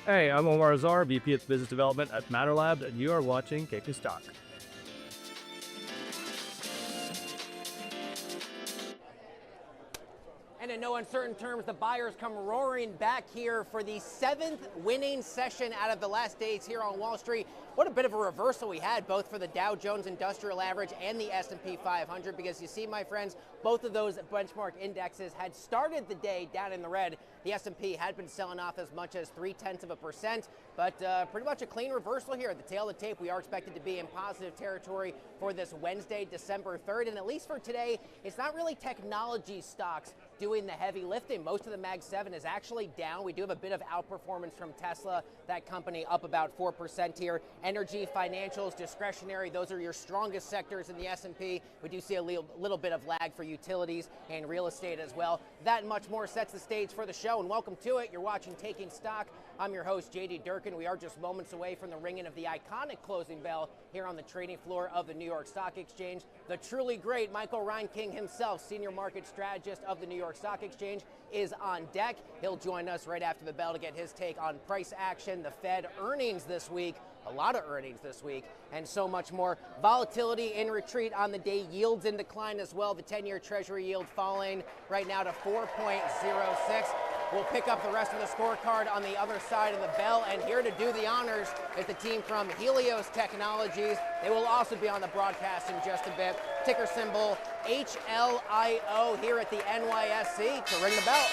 Hey, I'm Omar Azar, VP of Business Development at MatterLab, and you are watching Take a Stock. And in no uncertain terms, the buyers come roaring back here for the 7th winning session out of the last days here on Wall Street. What a bit of a reversal we had, both for the Dow Jones Industrial Average and the S&P 500, because you see, my friends, both of those benchmark indexes had started the day down in the red. The S&P had been selling off as much as 0.3%, but pretty much a clean reversal here. At the tail of the tape, we are expected to be in positive territory for this Wednesday, December 3rd, and at least for today, it's not really technology stocks doing the heavy lifting. Most of the Mag 7 is actually down. We do have a bit of outperformance from Tesla, that company up about 4% here. Energy, financials, discretionary, those are your strongest sectors in the S&P. We do see a little bit of lag for utilities and real estate as well. That and much more sets the stage for the show, and welcome to it. You're watching Taking Stock. I'm your host, JD Durkin. We are just moments away from the ringing of the iconic closing bell here on the trading floor of the New York Stock Exchange. The truly great Michael Reinking himself, senior market strategist of the New York Stock Exchange, is on deck. He'll join us right after the bell to get his take on price action, the Fed earnings this week, a lot of earnings this week, and so much more. Volatility in retreat on the day, yields in decline as well. The 10-year Treasury yield falling right now to 4.06. We'll pick up the rest of the scorecard on the other side of the bell, and here to do the honors is the team from Helios Technologies. They will also be on the broadcast in just a bit. Ticker symbol HLIO here at the NYSE to ring the bell.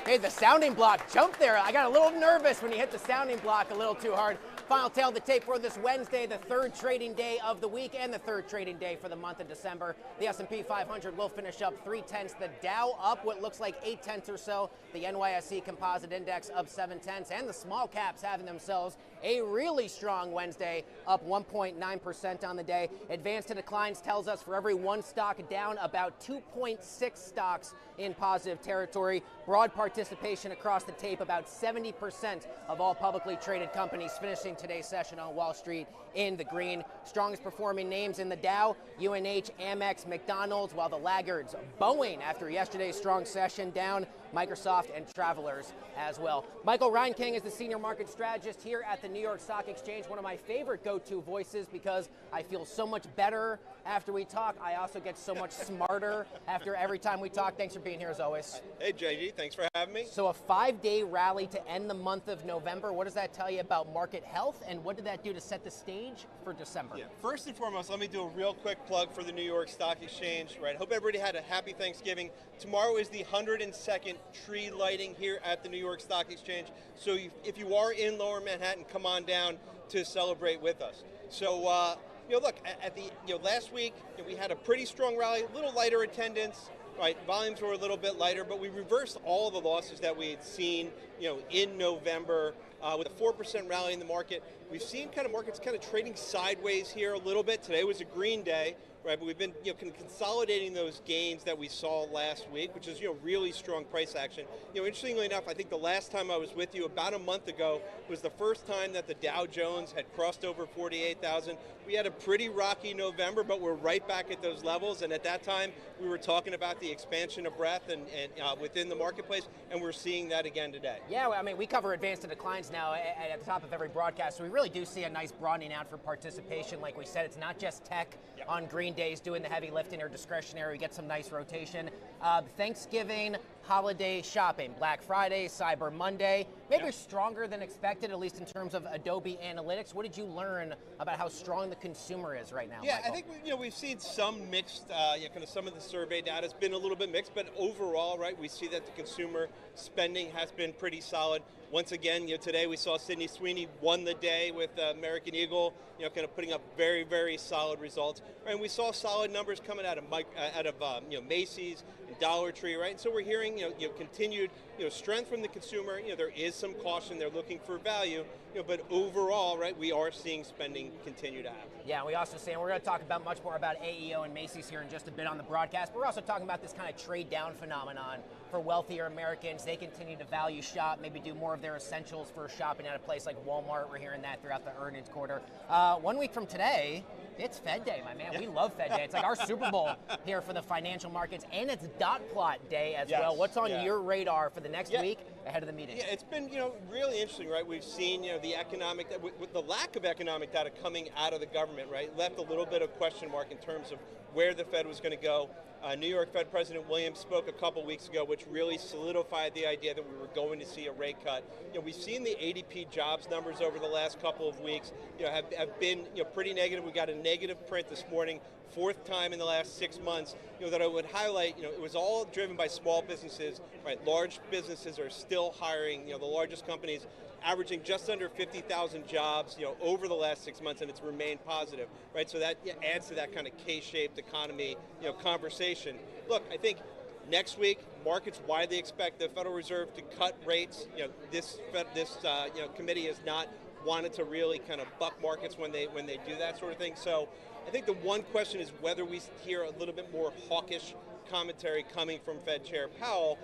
Hey, the sounding block jumped there. I got a little nervous when you hit the sounding block a little too hard. Final tail of the tape for this Wednesday, the third trading day of the week and the third trading day for the month of December. The S&P 500 will finish up 0.3. The Dow up what looks like 0.8 or so. The NYSE Composite Index up 0.7, and the small caps having themselves a really strong Wednesday, up 1.9% on the day. Advance to declines tells us for every one stock down, about 2.6 stocks in positive territory. Broad participation across the tape, about 70% of all publicly traded companies finishing today's session on Wall Street in the green. Strongest performing names in the Dow, UNH, Amex, McDonald's, while the laggards, Boeing after yesterday's strong session down, Microsoft and Travelers as well. Michael Reinking is the senior market strategist here at the New York Stock Exchange, one of my favorite go-to voices because I feel so much better after we talk. I also get so much smarter after every time we talk. Thanks for being here as always. Hey JG, thanks for having me. So a 5-day rally to end the month of November. What does that tell you about market health, and what did that do to set the stage for December? Yeah, first and foremost, let me do a real quick plug for the New York Stock Exchange. Right, hope everybody had a happy Thanksgiving. Tomorrow is the 102nd tree lighting here at the New York Stock Exchange. So if you are in Lower Manhattan, come on down to celebrate with us. So look, at the last week we had a pretty strong rally, a little lighter attendance. Right, volumes were a little bit lighter, but we reversed all the losses that we had seen, in November with a 4% rally in the market. We've seen markets trading sideways here a little bit. Today was a green day, right? But we've been consolidating those gains that we saw last week, which is really strong price action. Interestingly enough, I think the last time I was with you about a month ago was the first time that the Dow Jones had crossed over 48,000. We had a pretty rocky November, but we're right back at those levels. And at that time, we were talking about the expansion of breadth and within the marketplace, and we're seeing that again today. Yeah, I mean, we cover advanced to declines now at the top of every broadcast, so we really do see a nice broadening out for participation. Like we said, it's not just tech on green days doing the heavy lifting or discretionary. We get some nice rotation. Thanksgiving, holiday shopping, Black Friday, Cyber Monday, maybe stronger than expected, at least in terms of Adobe Analytics. What did you learn about how strong the consumer is right now, Yeah, Michael? I think we've seen some mixed, some of the survey data has been a little bit mixed, but overall, right, we see that the consumer spending has been pretty solid. Once again, today we saw Sydney Sweeney won the day with American Eagle, putting up very, very solid results. And we saw solid numbers coming out of Macy's and Dollar Tree, right? And so we're hearing continued strength from the consumer. There is some caution. They're looking for value, but overall, right, we are seeing spending continue to happen. Yeah, we also see, and we're going to talk about much more about AEO and Macy's here in just a bit on the broadcast, but we're also talking about this kind of trade down phenomenon for wealthier Americans. They continue to value shop, maybe do more of their essentials for shopping at a place like Walmart. We're hearing that throughout the earnings quarter. 1 week from today, it's Fed Day, my man. Yeah. We love Fed Day. It's like our Super Bowl here for the financial markets, and it's dot plot day as well. What's on your radar for the next week ahead of the meeting? Yeah, it's been really interesting, right? We've seen the economic, with the lack of economic data coming out of the government, right, left a little bit of question mark in terms of where the Fed was going to go. New York Fed President Williams spoke a couple weeks ago, which really solidified the idea that we were going to see a rate cut. We've seen the ADP jobs numbers over the last couple of weeks, have been pretty negative. We got a negative print this morning, fourth time in the last 6 months. That I would highlight. It was all driven by small businesses. Right, large businesses are still hiring. The largest companies averaging just under 50,000 jobs, over the last 6 months, and it's remained positive, right? So that adds to that kind of K-shaped economy, conversation. Look, I think next week markets widely expect the Federal Reserve to cut rates. This committee has not wanted to really kind of buck markets when they do that sort of thing. So I think the one question is whether we hear a little bit more hawkish commentary coming from Fed Chair Powell,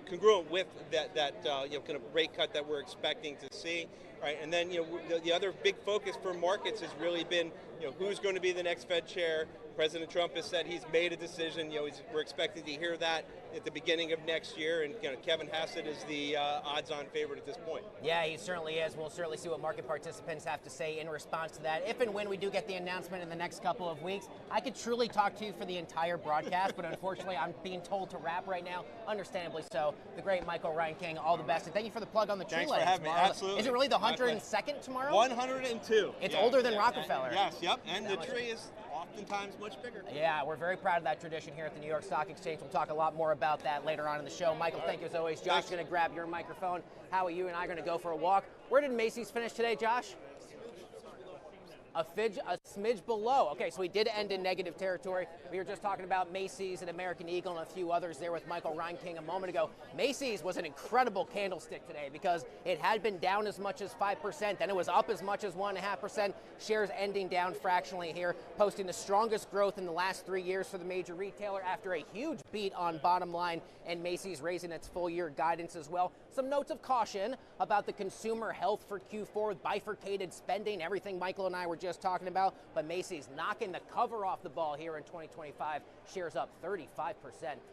congruent with that kind of rate cut that we're expecting to see, right? And then the other big focus for markets has really been who's going to be the next Fed chair. President Trump has said he's made a decision. We're expecting to hear that at the beginning of next year, and Kevin Hassett is the odds-on favorite at this point. Yeah, he certainly is. We'll certainly see what market participants have to say in response to that. If and when we do get the announcement in the next couple of weeks, I could truly talk to you for the entire broadcast, but unfortunately, I'm being told to wrap right now, understandably so. The great Michael Ryan King, all the best, and thank you for the plug on the tree Thanks lighting for having tomorrow. me. Absolutely. Is it really the 102nd tomorrow? 102. It's older than Rockefeller. Yes, yep, and the tree is oftentimes much bigger. Yeah, we're very proud of that tradition here at the New York Stock Exchange. We'll talk a lot more about that later on in the show. Michael, thank you as always. Josh is going to grab your microphone. Howie, you and I are going to go for a walk. Where did Macy's finish today, Josh? A smidge below. Okay, so we did end in negative territory. We were just talking about Macy's and American Eagle and a few others there with Michael Reinking a moment ago. Macy's was an incredible candlestick today because it had been down as much as 5%, then it was up as much as 1.5%. Shares ending down fractionally here, posting the strongest growth in the last 3 years for the major retailer after a huge beat on bottom line, and Macy's raising its full year guidance as well. Some notes of caution about the consumer health for Q4, bifurcated spending, everything Michael and I were just talking about, but Macy's knocking the cover off the ball here in 2025. Shares up 35%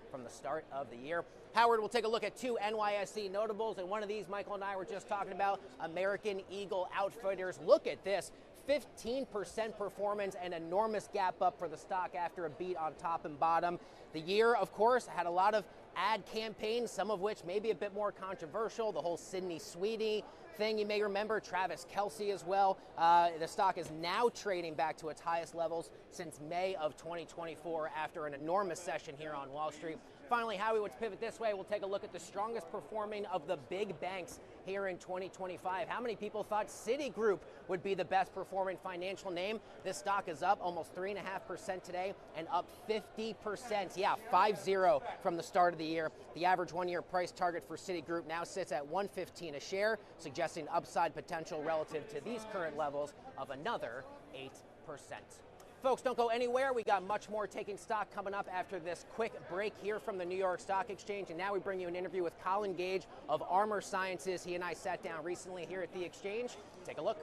from the start of the year. Howard, we'll take a look at two NYSE notables, and one of these Michael and I were just talking about, American Eagle Outfitters. Look at this. 15% performance, an enormous gap up for the stock after a beat on top and bottom. The year, of course, had a lot of ad campaigns, some of which may be a bit more controversial. The whole Sydney Sweeney thing, you may remember, Travis Kelce as well. The stock is now trading back to its highest levels since May of 2024 after an enormous session here on Wall Street. Finally, Howie, let's pivot this way. We'll take a look at the strongest performing of the big banks here in 2025. How many people thought Citigroup would be the best performing financial name? This stock is up almost 3.5% today and up 50%. Yeah, 5-0 from the start of the year. The average one-year price target for Citigroup now sits at $115 a share, suggesting upside potential relative to these current levels of another 8%. Folks, don't go anywhere. We got much more taking stock coming up after this quick break here from the New York Stock Exchange. And now we bring you an interview with Colin Gage of Armor Sciences. He and I sat down recently here at the Exchange. Take a look.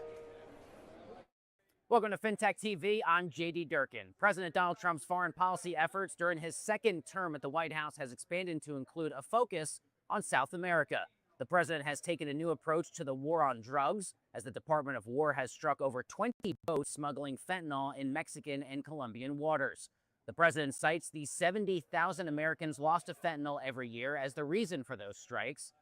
Welcome to FinTech TV. I'm JD Durkin. President Donald Trump's foreign policy efforts during his second term at the White House has expanded to include a focus on South America. The president has taken a new approach to the war on drugs, as the Department of War has struck over 20 boats smuggling fentanyl in Mexican and Colombian waters. The president cites the 70,000 Americans lost to fentanyl every year as the reason for those strikes.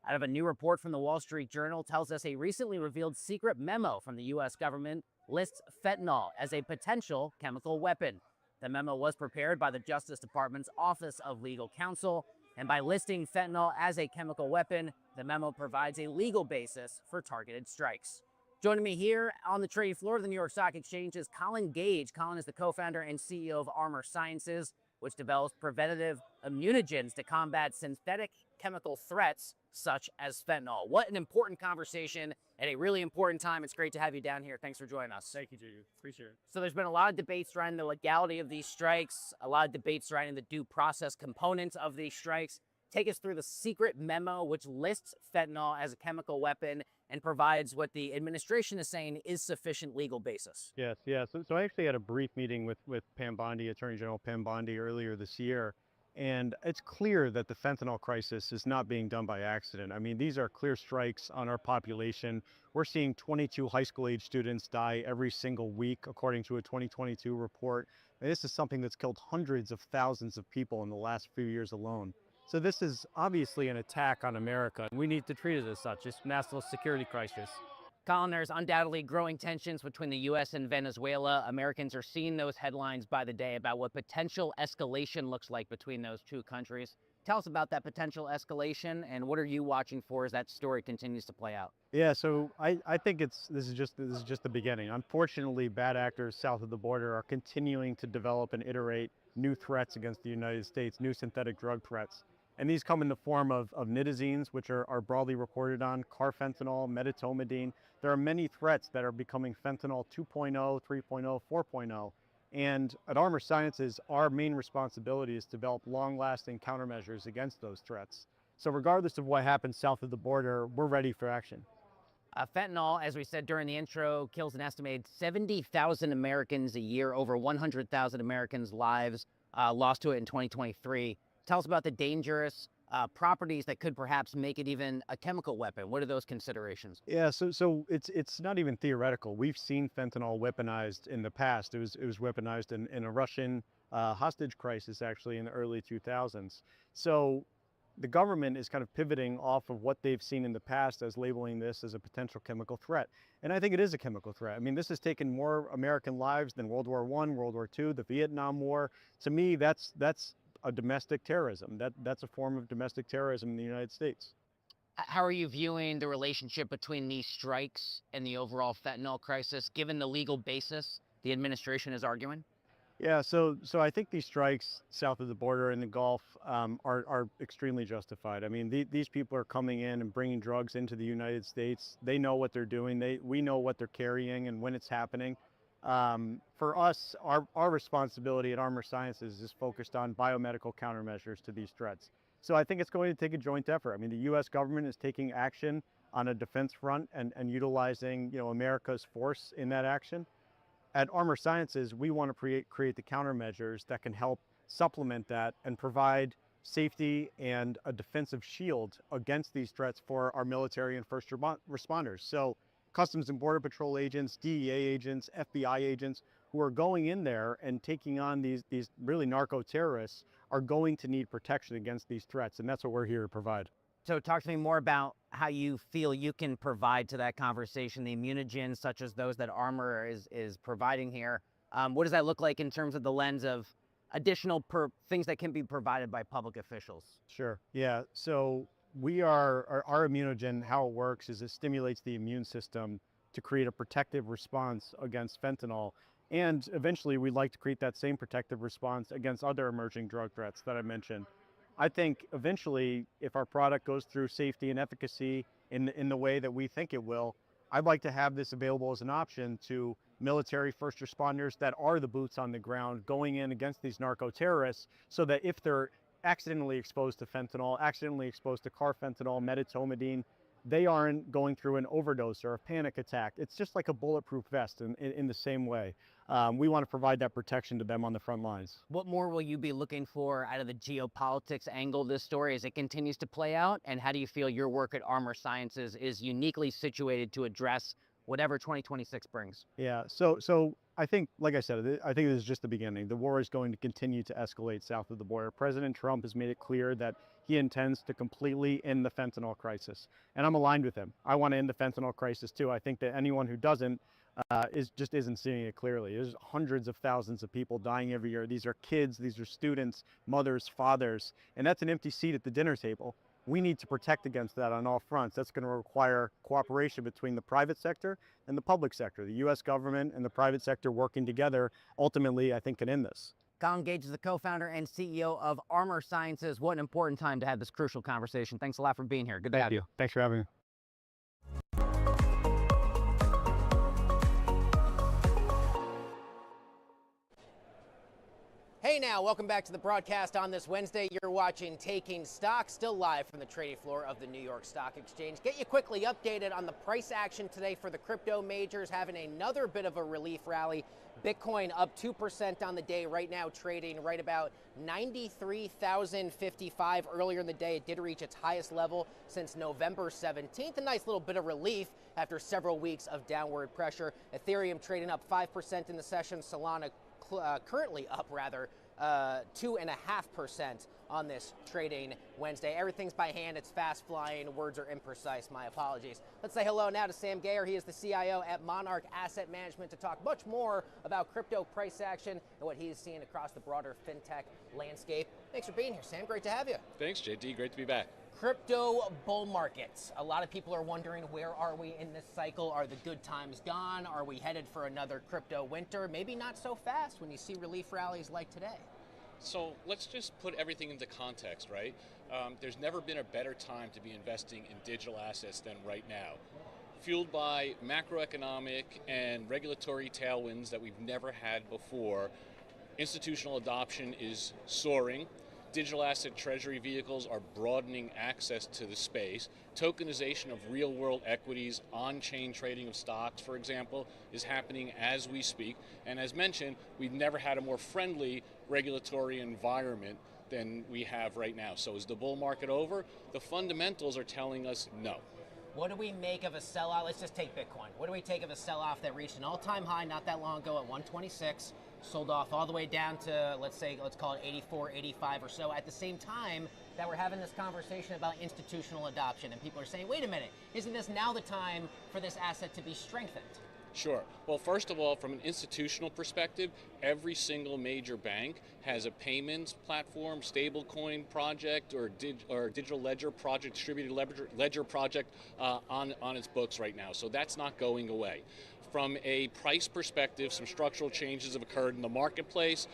Out of a new report from the Wall Street Journal tells us a recently revealed secret memo from the U.S. government lists fentanyl as a potential chemical weapon. The memo was prepared by the Justice Department's Office of Legal Counsel, and by listing fentanyl as a chemical weapon, the memo provides a legal basis for targeted strikes. Joining me here on the trading floor of the New York Stock Exchange is Colin Gage. Colin is the co-founder and CEO of Armor Sciences. which develops preventative immunogens to combat synthetic chemical threats such as fentanyl. What an important conversation at a really important time. It's great to have you down here. Thanks for joining us. Thank you, Juju. Appreciate it. So there's been a lot of debate surrounding the legality of these strikes, a lot of debate surrounding the due process components of these strikes. Take us through the secret memo, which lists fentanyl as a chemical weapon and provides what the administration is saying is sufficient legal basis. Yes, yeah. So I actually had a brief meeting with Pam Bondi, Attorney General Pam Bondi, earlier this year. And it's clear that the fentanyl crisis is not being done by accident. I mean, these are clear strikes on our population. We're seeing 22 high school age students die every single week, according to a 2022 report. And this is something that's killed hundreds of thousands of people in the last few years alone. So this is obviously an attack on America. We need to treat it as such. It's a national security crisis. Colin, there's undoubtedly growing tensions between the U.S. and Venezuela. Americans are seeing those headlines by the day about what potential escalation looks like between those two countries. Tell us about that potential escalation, and what are you watching for as that story continues to play out? Yeah, so I think this is just the beginning. Unfortunately, bad actors south of the border are continuing to develop and iterate new threats against the United States, new synthetic drug threats. And these come in the form of nitazines, which are broadly reported on, carfentanil, medetomidine. There are many threats that are becoming fentanyl 2.0, 3.0, 4.0. And at Armor Sciences, our main responsibility is to develop long-lasting countermeasures against those threats. So regardless of what happens south of the border, we're ready for action. Fentanyl, as we said during the intro, kills an estimated 70,000 Americans a year, over 100,000 Americans' lives lost to it in 2023. Tell us about the dangerous properties that could perhaps make it even a chemical weapon. What are those considerations? Yeah, so it's not even theoretical. We've seen fentanyl weaponized in the past. It was weaponized in a Russian hostage crisis, actually, in the early 2000s. So the government is kind of pivoting off of what they've seen in the past as labeling this as a potential chemical threat. And I think it is a chemical threat. I mean, this has taken more American lives than World War I, World War II, the Vietnam War. To me, that's a domestic terrorism. That's a form of domestic terrorism in the United States. How are you viewing the relationship between these strikes and the overall fentanyl crisis, given the legal basis the administration is arguing? Yeah, so I think these strikes south of the border in the Gulf are extremely justified. I mean, these people are coming in and bringing drugs into the United States. They know what they're doing. We know what they're carrying and when it's happening. For us, our responsibility at Armor Sciences is focused on biomedical countermeasures to these threats. So I think it's going to take a joint effort. I mean, the U.S. government is taking action on a defense front and utilizing, America's force in that action. At Armor Sciences, we want to create the countermeasures that can help supplement that and provide safety and a defensive shield against these threats for our military and first responders. So Customs and Border Patrol agents, DEA agents, FBI agents who are going in there and taking on these really narco terrorists are going to need protection against these threats, and that's what we're here to provide. So talk to me more about how you feel you can provide to that conversation, the immunogens such as those that Armor is providing here. What does that look like in terms of the lens of additional things that can be provided by public officials? Sure, yeah, so our immunogen, how it works is it stimulates the immune system to create a protective response against fentanyl. And eventually we'd like to create that same protective response against other emerging drug threats that I mentioned. I think eventually, if our product goes through safety and efficacy in the way that we think it will, I'd like to have this available as an option to military first responders that are the boots on the ground going in against these narco terrorists, so that if they're accidentally exposed to fentanyl, accidentally exposed to carfentanil, medetomidine, they aren't going through an overdose or a panic attack. It's just like a bulletproof vest in the same way. We want to provide that protection to them on the front lines. What more will you be looking for out of the geopolitics angle of this story as it continues to play out? And how do you feel your work at Armor Sciences is uniquely situated to address whatever 2026 brings? Yeah, so I think, like I said, I think this is just the beginning. The war is going to continue to escalate south of the border. President Trump has made it clear that he intends to completely end the fentanyl crisis. And I'm aligned with him. I want to end the fentanyl crisis too. I think that anyone who doesn't just isn't seeing it clearly. There's hundreds of thousands of people dying every year. These are kids, these are students, mothers, fathers, and that's an empty seat at the dinner table. We need to protect against that on all fronts. That's going to require cooperation between the private sector and the public sector. The U.S. government and the private sector working together ultimately, I think, can end this. Colin Gage is the co-founder and CEO of Armor Sciences. What an important time to have this crucial conversation. Thanks a lot for being here. Good to have you. Thanks for having me. Hey now, welcome back to the broadcast on this Wednesday. You're watching Taking Stock, still live from the trading floor of the New York Stock Exchange. Get you quickly updated on the price action today for the crypto majors, having another bit of a relief rally. Bitcoin up 2% on the day right now, trading right about 93,055 earlier in the day. It did reach its highest level since November 17th. A nice little bit of relief after several weeks of downward pressure. Ethereum trading up 5% in the session. Solana currently up 2.5% on this trading Wednesday. Everything's by hand, it's fast flying, words are imprecise, my apologies. Let's say hello now to Sam Gayer. He is the CIO at Monarch Asset Management to talk much more about crypto price action and what he is seeing across the broader fintech landscape. Thanks for being here, Sam. Great to have you. Thanks, JD. Great to be back. Crypto bull markets. A lot of people are wondering, where are we in this cycle? Are the good times gone? Are we headed for another crypto winter? Maybe not so fast when you see relief rallies like today. So let's just put everything into context, right? There's never been a better time to be investing in digital assets than right now. Fueled by macroeconomic and regulatory tailwinds that we've never had before, institutional adoption is soaring. Digital asset treasury vehicles are broadening access to the space. Tokenization of real-world equities, on-chain trading of stocks, for example, is happening as we speak. And as mentioned, we've never had a more friendly regulatory environment than we have right now. So is the bull market over? The fundamentals are telling us no. What do we make of a sell-off? Let's just take Bitcoin. What do we take of a sell-off that reached an all-time high not that long ago at 126, sold off all the way down to, let's call it 84, 85 or so, at the same time that we're having this conversation about institutional adoption, and people are saying, wait a minute, isn't this now the time for this asset to be strengthened? Sure. Well, first of all, from an institutional perspective, every single major bank has a payments platform, stablecoin project, or digital ledger project, distributed ledger project on its books right now. So that's not going away. From a price perspective, some structural changes have occurred in the marketplace.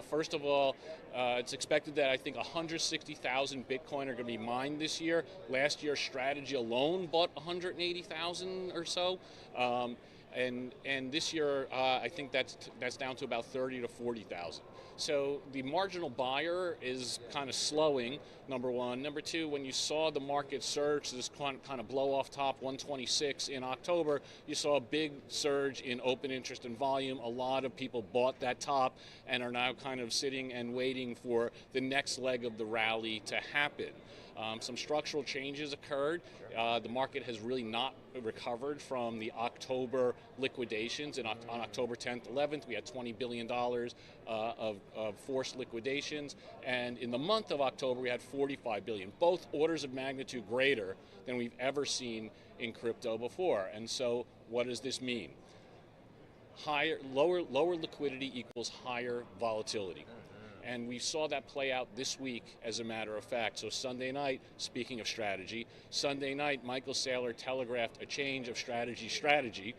First of all, it's expected that I think 160,000 Bitcoin are going to be mined this year. Last year, Strategy alone bought 180,000 or so. And this year, I think that's down to about 30 to 40,000. So the marginal buyer is kind of slowing, number one. Number two, when you saw the market surge, this kind of blow off top 126 in October, you saw a big surge in open interest and volume. A lot of people bought that top and are now kind of sitting and waiting for the next leg of the rally to happen. Some structural changes occurred. The market has really not recovered from the October liquidations. On October 10th, 11th, we had $20 billion of forced liquidations. And in the month of October, we had $45 billion, both orders of magnitude greater than we've ever seen in crypto before. And so what does this mean? Lower liquidity equals higher volatility. And we saw that play out this week, as a matter of fact. So Sunday night, speaking of strategy, Sunday night, Michael Saylor telegraphed a change of strategy.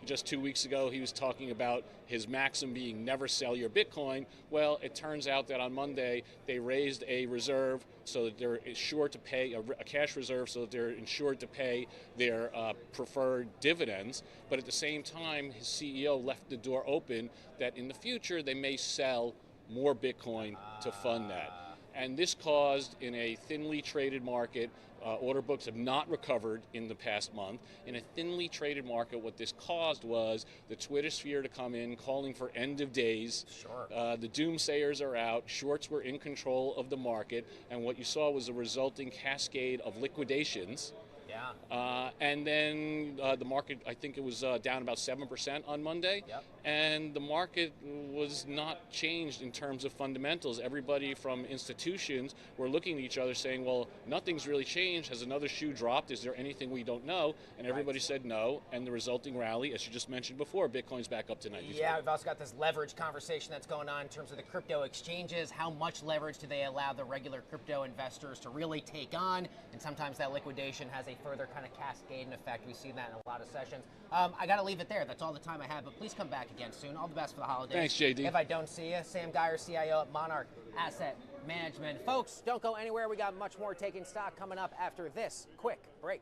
Just 2 weeks ago, he was talking about his maxim being never sell your Bitcoin. Well, it turns out that on Monday, they raised a reserve so that they're insured to pay, a cash reserve so that they're insured to pay their preferred dividends. But at the same time, his CEO left the door open that in the future, they may sell more Bitcoin to fund that. And this caused, in a thinly traded market, order books have not recovered in the past month. In a thinly traded market, what this caused was the Twitter sphere to come in, calling for end of days. Sure. The doomsayers are out, shorts were in control of the market, and what you saw was a resulting cascade of liquidations. Yeah. And then the market, I think it was down about 7% on Monday. Yep. And the market was not changed in terms of fundamentals. Everybody from institutions were looking at each other saying, well, nothing's really changed. Has another shoe dropped? Is there anything we don't know? And everybody said no. And the resulting rally, as you just mentioned before, Bitcoin's back up to 93. Yeah, we've also got this leverage conversation that's going on in terms of the crypto exchanges. How much leverage do they allow the regular crypto investors to really take on? And sometimes that liquidation has a further kind of cascade effect. We've seen that in a lot of sessions. I got to leave it there. That's all the time I have, but please come back again soon. All the best for the holidays. Thanks, JD. If I don't see you, Sam Geyer, CIO at Monarch Asset Management. Folks, don't go anywhere. We got much more Taking Stock coming up after this quick break.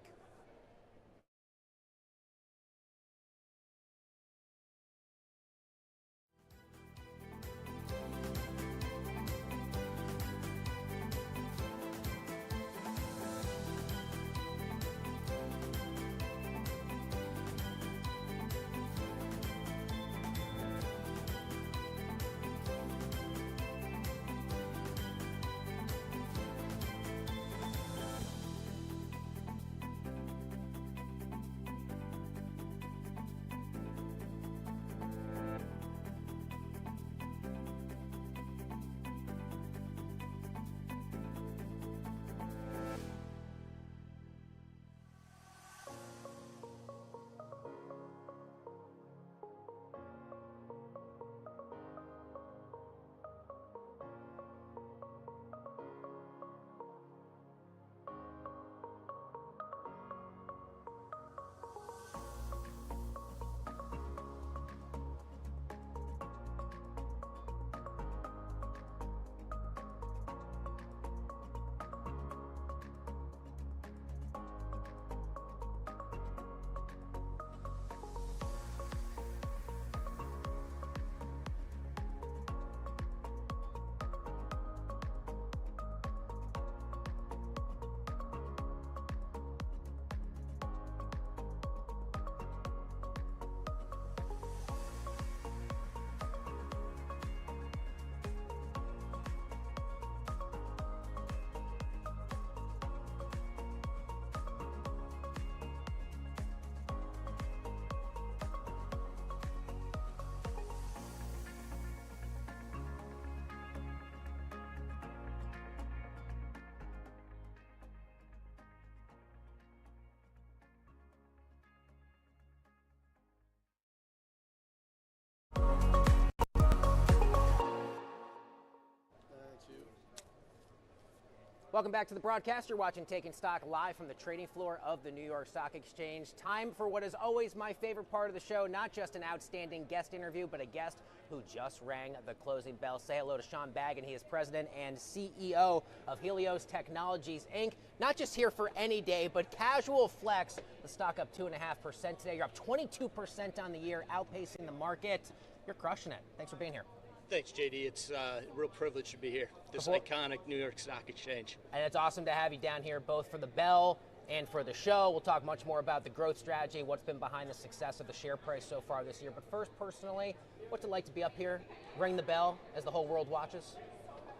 Welcome back to the broadcast. You're watching Taking Stock live from the trading floor of the New York Stock Exchange. Time for what is always my favorite part of the show, not just an outstanding guest interview, but a guest who just rang the closing bell. Say hello to Sean Bagan. He is president and CEO of Helios Technologies, Inc. Not just here for any day, but casual flex. The stock up 2.5% today. You're up 22% on the year, outpacing the market. You're crushing it. Thanks for being here. Thanks, JD. It's a real privilege to be here. This iconic New York Stock Exchange. And it's awesome to have you down here, both for the bell and for the show. We'll talk much more about the growth strategy, what's been behind the success of the share price so far this year. But first, personally, what's it like to be up here, ring the bell as the whole world watches?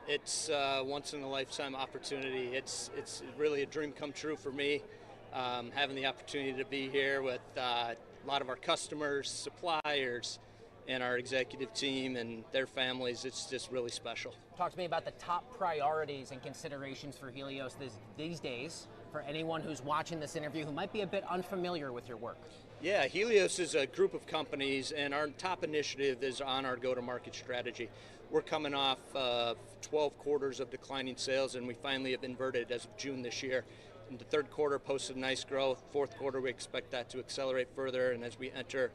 It's a once-in-a-lifetime opportunity. It's really a dream come true for me, having the opportunity to be here with a lot of our customers, suppliers, and our executive team and their families. It's just really special. Talk to me about the top priorities and considerations for Helios these days, for anyone who's watching this interview who might be a bit unfamiliar with your work. Yeah, Helios is a group of companies, and our top initiative is on our go-to-market strategy. We're coming off 12 quarters of declining sales, and we finally have inverted as of June this year. In the third quarter, posted nice growth. Fourth quarter, we expect that to accelerate further, and as we enter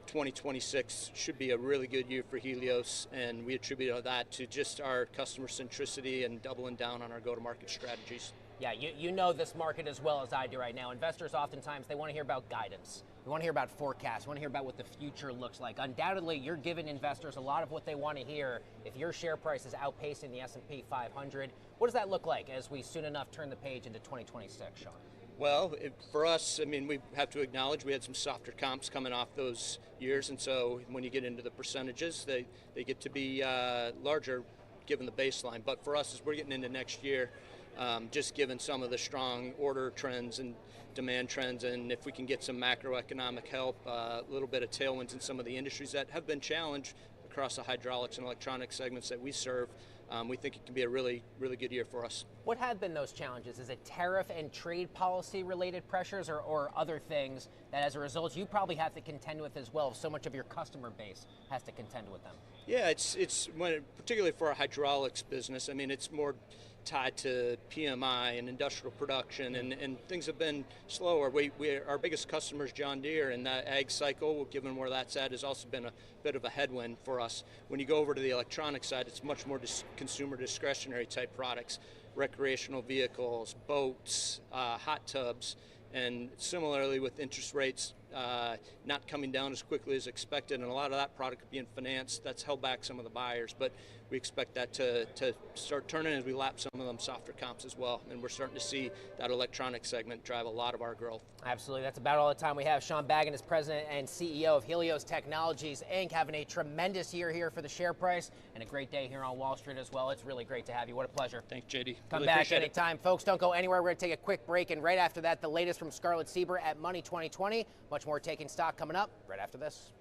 2026 should be a really good year for Helios, and we attribute that to just our customer centricity and doubling down on our go-to-market strategies. Yeah, you know this market as well as I do right now. Investors oftentimes, they want to hear about guidance. They want to hear about forecasts. They want to hear about what the future looks like. Undoubtedly, you're giving investors a lot of what they want to hear. If your share price is outpacing the S&P 500, what does that look like as we soon enough turn the page into 2026, Sean? Well, for us, I mean, we have to acknowledge we had some softer comps coming off those years, and so when you get into the percentages, they get to be larger given the baseline. But for us, as we're getting into next year, just given some of the strong order trends and demand trends, and if we can get some macroeconomic help, a little bit of tailwinds in some of the industries that have been challenged across the hydraulics and electronics segments that we serve, we think it can be a really, really good year for us. What have been those challenges? Is it tariff and trade policy related pressures or other things that as a result you probably have to contend with as well if so much of your customer base has to contend with them? Yeah, it's particularly for our hydraulics business. I mean, it's more tied to PMI and industrial production, and things have been slower. Our biggest customer is John Deere, and that ag cycle, given where that's at, has also been a bit of a headwind for us. When you go over to the electronic side, it's much more consumer discretionary type products, recreational vehicles, boats, hot tubs, and similarly with interest rates not coming down as quickly as expected, and a lot of that product being financed, that's held back some of the buyers. But we expect that to start turning as we lap some of them softer comps as well. And we're starting to see that electronic segment drive a lot of our growth. Absolutely. That's about all the time we have. Sean Baggin is president and CEO of Helios Technologies, Inc., having a tremendous year here for the share price and a great day here on Wall Street as well. It's really great to have you. What a pleasure. Thanks, JD. Come really back anytime. Folks, don't go anywhere. We're going to take a quick break. And right after that, the latest from Scarlett Sieber at Money 2020. Much more Taking Stock coming up right after this.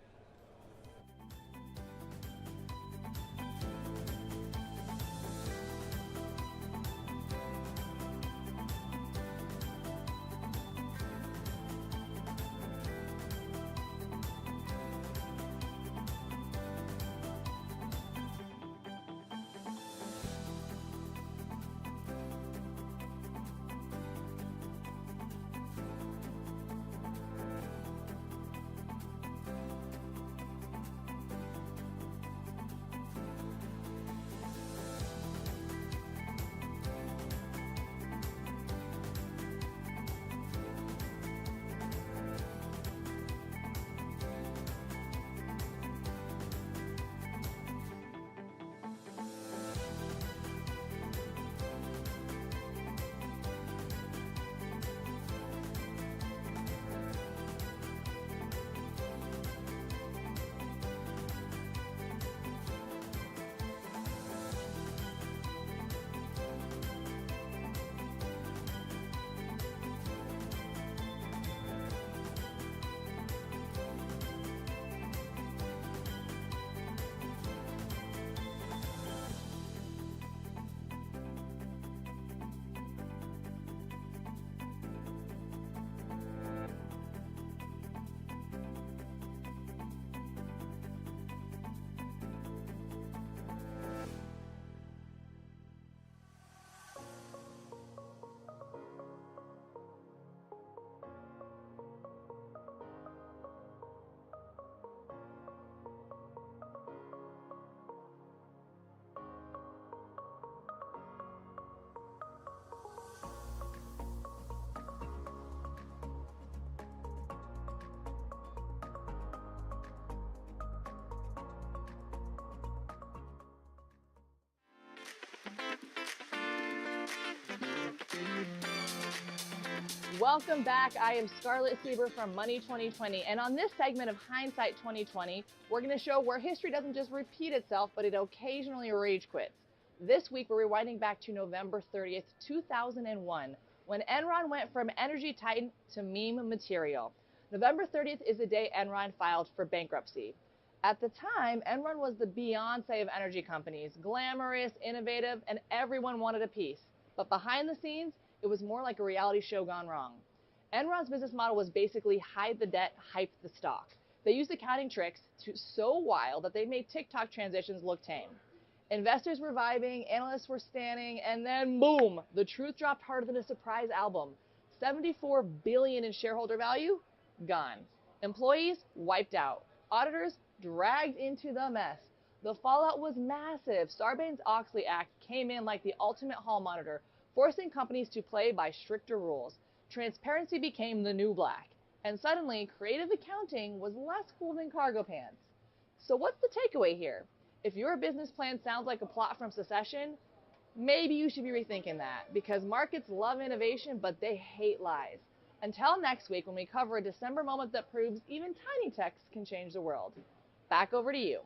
Welcome back. I am Scarlett Sieber from Money 2020, and on this segment of Hindsight 2020, we're going to show where history doesn't just repeat itself, but it occasionally rage quits. This week, we're rewinding back to November 30th, 2001, when Enron went from energy titan to meme material. November 30th is the day Enron filed for bankruptcy. At the time, Enron was the Beyonce of energy companies, glamorous, innovative, and everyone wanted a piece. But behind the scenes, it was more like a reality show gone wrong. Enron's business model was basically hide the debt, hype the stock. They used accounting tricks so wild that they made TikTok transitions look tame. Investors were vibing, analysts were standing, and then boom, the truth dropped harder than a surprise album. $74 billion in shareholder value, gone. Employees wiped out. Auditors dragged into the mess. The fallout was massive. Sarbanes-Oxley Act came in like the ultimate hall monitor, forcing companies to play by stricter rules. Transparency became the new black. And suddenly, creative accounting was less cool than cargo pants. So what's the takeaway here? If your business plan sounds like a plot from Succession, maybe you should be rethinking that, because markets love innovation, but they hate lies. Until next week, when we cover a December moment that proves even tiny text can change the world. Back over to you.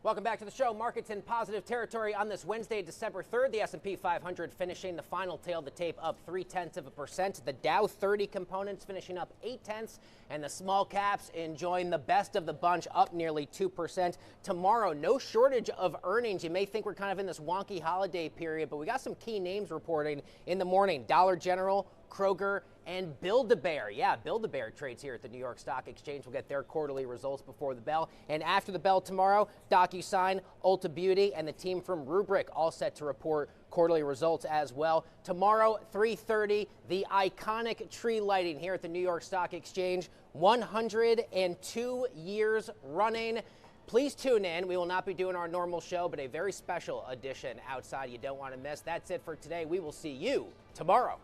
Welcome back to the show. Markets in positive territory on this Wednesday, December 3rd. The S&P 500 finishing the final tail of the tape up 0.3%. The Dow 30 components finishing up 0.8, and the small caps enjoying the best of the bunch, up nearly 2%. Tomorrow, no shortage of earnings. You may think we're kind of in this wonky holiday period, but we got some key names reporting in the morning. Dollar General, Kroger, and Build-A-Bear. Yeah, Build-A-Bear trades here at the New York Stock Exchange. We'll get their quarterly results before the bell. And after the bell tomorrow, DocuSign, Ulta Beauty, and the team from Rubrik all set to report quarterly results as well. Tomorrow, 3:30, the iconic tree lighting here at the New York Stock Exchange. 102 years running. Please tune in. We will not be doing our normal show, but a very special edition outside you don't want to miss. That's it for today. We will see you tomorrow.